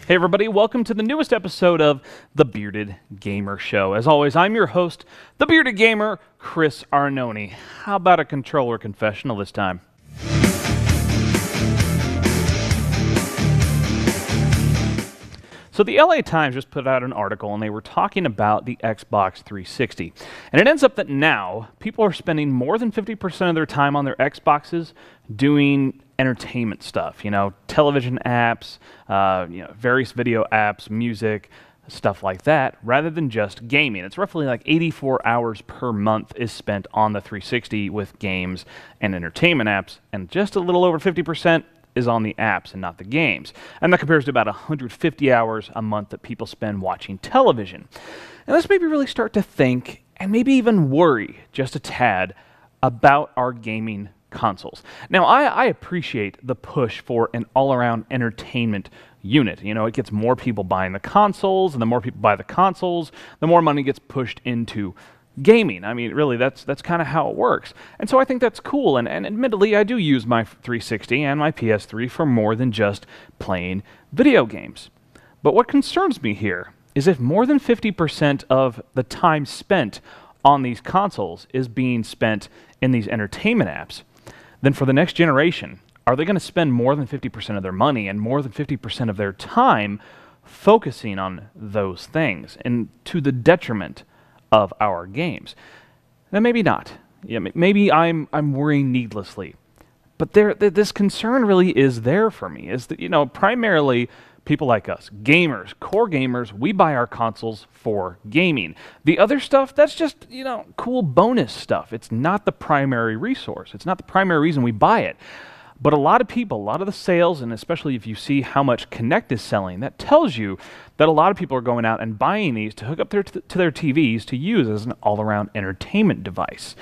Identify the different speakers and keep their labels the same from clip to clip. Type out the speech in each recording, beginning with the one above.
Speaker 1: Hey everybody, welcome to the newest episode of The Bearded Gamer Show. As always, I'm your host, The Bearded Gamer, Chris Arnone. How about a controller confessional this time? So the LA Times just put out an article and they were talking about the Xbox 360. And it ends up that now people are spending more than 50% of their time on their Xboxes doing entertainment stuff, television apps, various video apps, music, stuff like that, rather than just gaming. It's roughly like 84 hours per month is spent on the 360 with games and entertainment apps, and just a little over 50% is on the apps and not the games. And that compares to about 150 hours a month that people spend watching television. And this made me really start to think, and maybe even worry just a tad, about our gaming consoles. Now, I appreciate the push for an all-around entertainment unit. It gets more people buying the consoles, and the more people buy the consoles, the more money gets pushed into gaming. I mean, really, that's kind of how it works. And so I think that's cool, and admittedly, I do use my 360 and my PS3 for more than just playing video games. But what concerns me here is if more than 50% of the time spent on these consoles is being spent in these entertainment apps, then for the next generation, are they going to spend more than 50% of their money and more than 50% of their time focusing on those things, and to the detriment of our games? Now, maybe not. Maybe I'm worrying needlessly. But this concern really is there for me, is that, primarily people like us, gamers, core gamers, we buy our consoles for gaming. The other stuff, that's just, cool bonus stuff. It's not the primary resource. It's not the primary reason we buy it. But a lot of people, a lot of the sales, and especially if you see how much Kinect is selling, that tells you that a lot of people are going out and buying these to hook up to their TVs to use as an all-around entertainment device.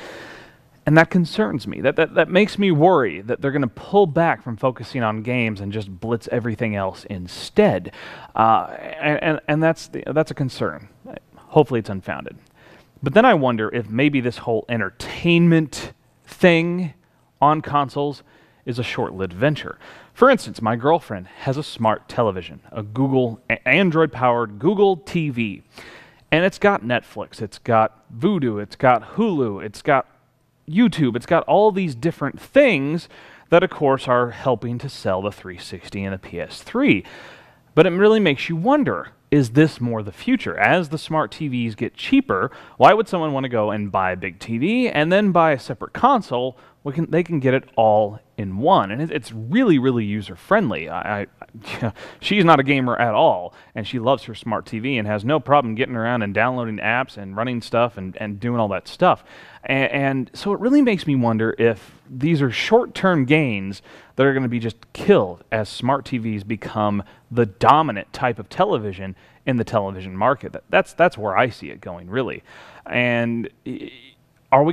Speaker 1: And that concerns me. That makes me worry that they're going to pull back from focusing on games and just blitz everything else instead. And that's a concern. Hopefully it's unfounded. But then I wonder if maybe this whole entertainment thing on consoles is a short-lived venture. For instance, my girlfriend has a smart television, a Android-powered Google TV. And it's got Netflix, it's got Vudu, it's got Hulu, it's got YouTube, it's got all these different things that, of course, are helping to sell the 360 and the PS3. But it really makes you wonder, is this more the future? As the smart TVs get cheaper, why would someone want to go and buy a big TV and then buy a separate console? They can get it all in one, and it's really, really user-friendly. She's not a gamer at all, and she loves her smart TV and has no problem getting around and downloading apps and running stuff and doing all that stuff. And so it really makes me wonder if these are short-term gains that are going to be just killed as smart TVs become the dominant type of television in the television market. That's where I see it going, really. And are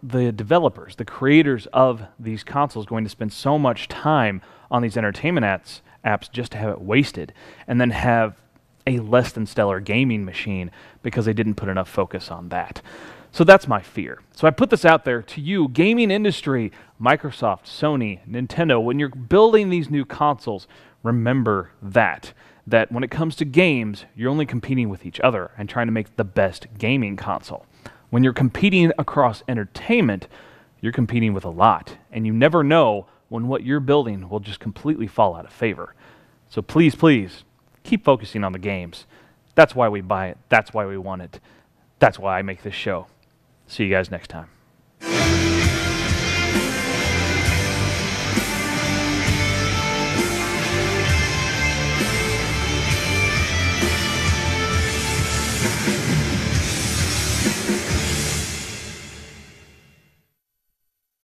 Speaker 1: the developers, the creators of these consoles, going to spend so much time on these entertainment apps just to have it wasted and then have a less than stellar gaming machine because they didn't put enough focus on that? So that's my fear. So I put this out there to you, gaming industry, Microsoft, Sony, Nintendo. When you're building these new consoles, remember that when it comes to games, you're only competing with each other and trying to make the best gaming console. When you're competing across entertainment, you're competing with a lot, and you never know when what you're building will just completely fall out of favor. So please, please, keep focusing on the games. That's why we buy it. That's why we want it. That's why I make this show. See you guys next time.